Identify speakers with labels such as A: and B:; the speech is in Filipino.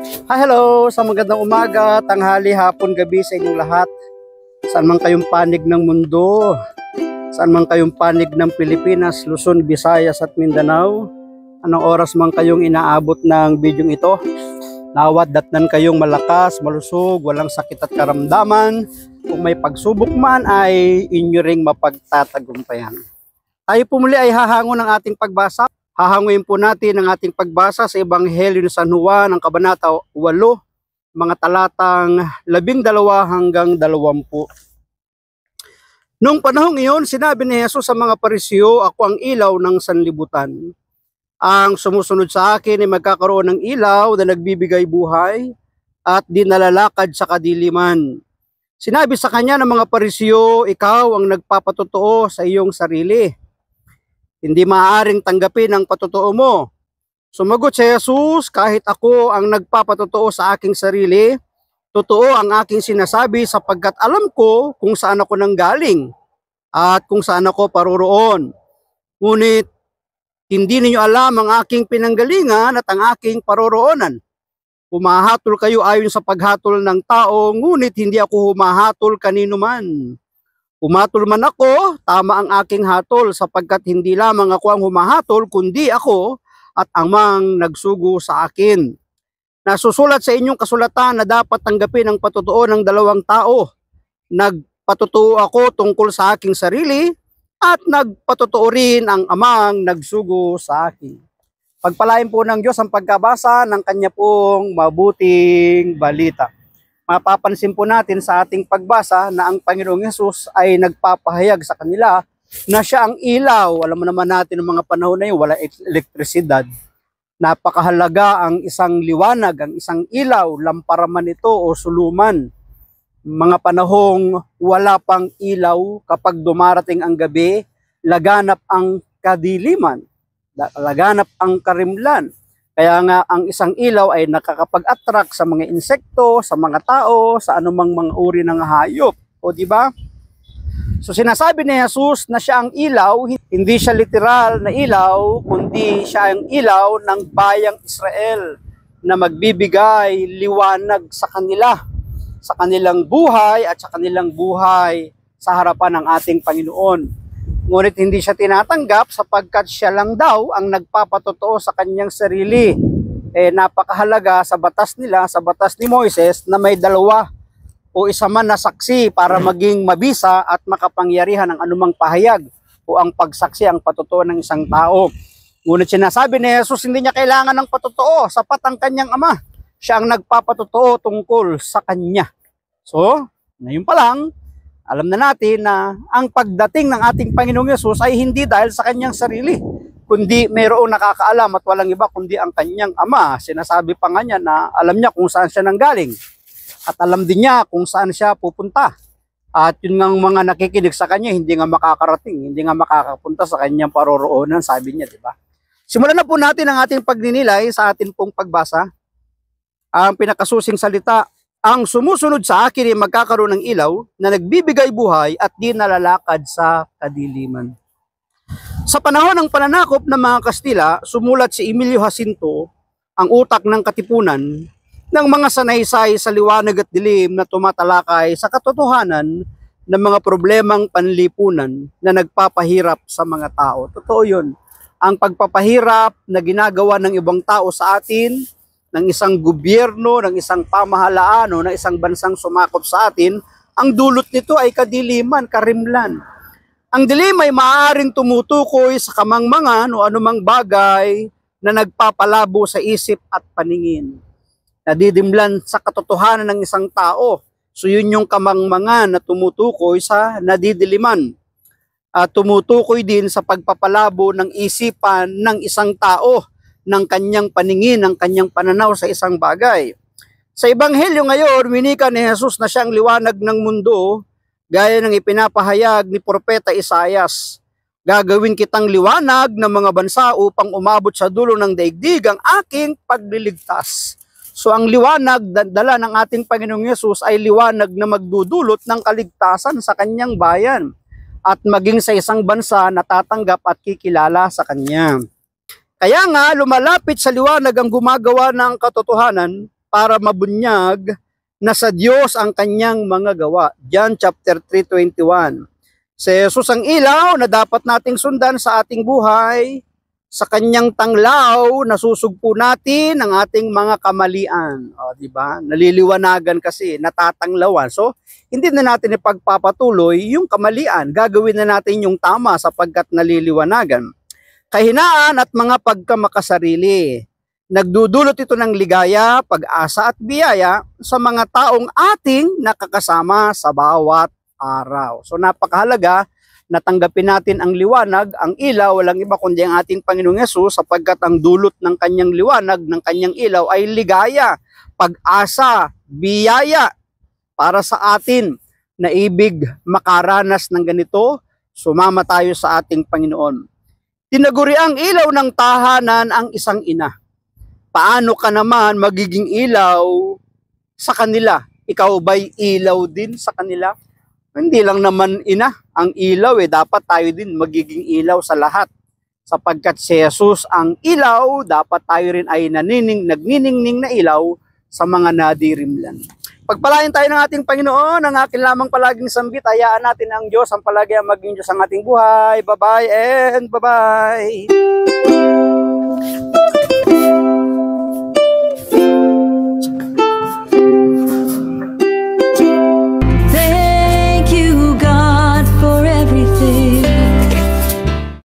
A: Hello! Sa magandang umaga, tanghali, hapon, gabi sa inyong lahat. Saan man kayong panig ng mundo, saan man kayong panig ng Pilipinas, Luzon, Visayas at Mindanao, anong oras man kayong inaabot ng bidyong ito, nawat datnan kayong malakas, malusog, walang sakit at karamdaman. Kung may pagsubok man ay inyo ring mapagtatagumpayan. Tayo po muli ay hahango ng ating pagbasa. Hahanguin po natin ang ating pagbasa sa Ebanghelyo ni San Juan, ang Kabanata 8, mga talatang 12 hanggang 20. Noong panahong iyon, sinabi ni Jesus sa mga Pariseo, "Ako ang ilaw ng sanlibutan. Ang sumusunod sa akin ay magkakaroon ng ilaw na nagbibigay buhay at di nalalakad sa kadiliman." Sinabi sa kanya ng mga Pariseo, "Ikaw ang nagpapatotoo sa iyong sarili. Hindi maaaring tanggapin ang patotoo mo." Sumagot si Jesus, "Kahit ako ang nagpapatotoo sa aking sarili, totoo ang aking sinasabi sapagkat alam ko kung saan ako nanggaling at kung saan ako paroroon. Ngunit hindi ninyo alam ang aking pinanggalingan at ang aking paroroonan. Humahatol kayo ayon sa paghatol ng tao, ngunit hindi ako humahatol kanino man. Humatol man ako, tama ang aking hatol, sapagkat hindi lamang ako ang humahatol, kundi ako at amang nagsugo sa akin. Nasusulat sa inyong kasulatan na dapat tanggapin ang patotoo ng dalawang tao. Nagpatotoo ako tungkol sa aking sarili at nagpatotoo rin ang amang nagsugo sa akin." Pagpalain po ng Diyos ang pagkabasa ng kanya pong mabuting balita. Mapapansin po natin sa ating pagbasa na ang Panginoong Hesus ay nagpapahayag sa kanila na siya ang ilaw. Alam mo naman natin ng mga panahon na yun, wala elektrisidad. Napakahalaga ang isang liwanag, ang isang ilaw, lampara man ito o suluman. Mga panahong wala pang ilaw, kapag dumarating ang gabi, laganap ang kadiliman, laganap ang karimlan. Kaya nga ang isang ilaw ay nakakapag-attract sa mga insekto, sa mga tao, sa anumang mga uri ng hayop. O di ba? So sinasabi ni Jesus na siya ang ilaw, hindi siya literal na ilaw, kundi siya ang ilaw ng bayang Israel na magbibigay liwanag sa kanila, sa kanilang buhay at sa kanilang buhay sa harapan ng ating Panginoon. Ngunit hindi siya tinatanggap sapagkat siya lang daw ang nagpapatotoo sa kanyang sarili. Napakahalaga sa batas nila, sa batas ni Moises, na may dalawa o isa man na saksi para maging mabisa at makapangyarihan ang anumang pahayag o ang pagsaksi, ang patotoo ng isang tao. Ngunit sinasabi ni Jesus, hindi niya kailangan ng patotoo, sapat ang kanyang Ama. Siya ang nagpapatotoo tungkol sa kanya. So, ngayon pa lang, alam na natin na ang pagdating ng ating Panginoong Yesus ay hindi dahil sa kanyang sarili, kundi mayroong nakakaalam at walang iba kundi ang kanyang Ama. Sinasabi pa nga niya na alam niya kung saan siya nanggaling at alam din niya kung saan siya pupunta. At yun nga mga nakikinig sa kanya, hindi nga makakarating, hindi nga makakapunta sa kanyang paroroonan, sabi niya, di ba? Simulan na po natin ang ating pagninilay sa ating pong pagbasa. Ang pinakasusing salita, "Ang sumusunod sa akin ay magkakaroon ng ilaw na nagbibigay buhay at di nalalakad sa kadiliman." Sa panahon ng pananakop ng mga Kastila, sumulat si Emilio Jacinto, ang utak ng katipunan, ng mga sanaysay sa liwanag at dilim na tumatalakay sa katotohanan ng mga problemang panlipunan na nagpapahirap sa mga tao. Totoo yun. Ang pagpapahirap na ginagawa ng ibang tao sa atin, ng isang gobyerno, ng isang pamahalaan o ng isang bansang sumakop sa atin, ang dulot nito ay kadiliman, karimlan. Ang dilim ay maaaring tumutukoy sa kamangmangan o anumang bagay na nagpapalabo sa isip at paningin. Nadidimlan sa katotohanan ng isang tao. So yun yung kamangmangan na tumutukoy sa nadidiliman. At tumutukoy din sa pagpapalabo ng isipan ng isang tao, ng kanyang paningin, ng kanyang pananaw sa isang bagay. Sa Ebanghelyo ngayon, winika ni Jesus na siya ang liwanag ng mundo, gaya ng ipinapahayag ni Propeta Isaias. "Gagawin kitang liwanag ng mga bansa upang umabot sa dulo ng daigdig ang aking pagliligtas." So ang liwanag dala ng ating Panginoong Yesus ay liwanag na magdudulot ng kaligtasan sa kanyang bayan at maging sa isang bansa na tatanggap at kikilala sa kanya. Kaya nga, lumalapit sa liwanag ang gumagawa ng katotohanan para mabunyag na sa Diyos ang kanyang mga gawa. John chapter 3:21. Si Jesus ang ilaw na dapat nating sundan sa ating buhay. Sa kanyang tanglaw, nasusugpo natin ang ating mga kamalian. O, di ba? Naliliwanagan kasi, natatanglawan. So, hindi na natin ipagpapatuloy yung kamalian. Gagawin na natin yung tama sapagkat naliliwanagan. Kahinaan at mga pagkamakasarili. Nagdudulot ito ng ligaya, pag-asa at biyaya sa mga taong ating nakakasama sa bawat araw. So napakahalaga na tanggapin natin ang liwanag, ang ilaw, walang iba kundi ang ating Panginoong Hesus sapagkat ang dulot ng kanyang liwanag, ng kanyang ilaw ay ligaya, pag-asa, biyaya para sa atin na ibig makaranas ng ganito, sumama tayo sa ating Panginoon. Tinaguri ang ilaw ng tahanan ang isang ina. Paano ka naman magiging ilaw sa kanila? Ikaw ba'y ilaw din sa kanila? Hindi lang naman ina ang ilaw dapat tayo din magiging ilaw sa lahat. Sapagkat si Jesus ang ilaw, dapat tayo rin ay nagniningning na ilaw sa mga nadirimlan. Pagpalain tayo ng ating Panginoon, ang akin lamang palaging sambit, hayaan natin ang Diyos, ang palagi ang maging Diyos ang ating buhay. Bye-bye and bye-bye.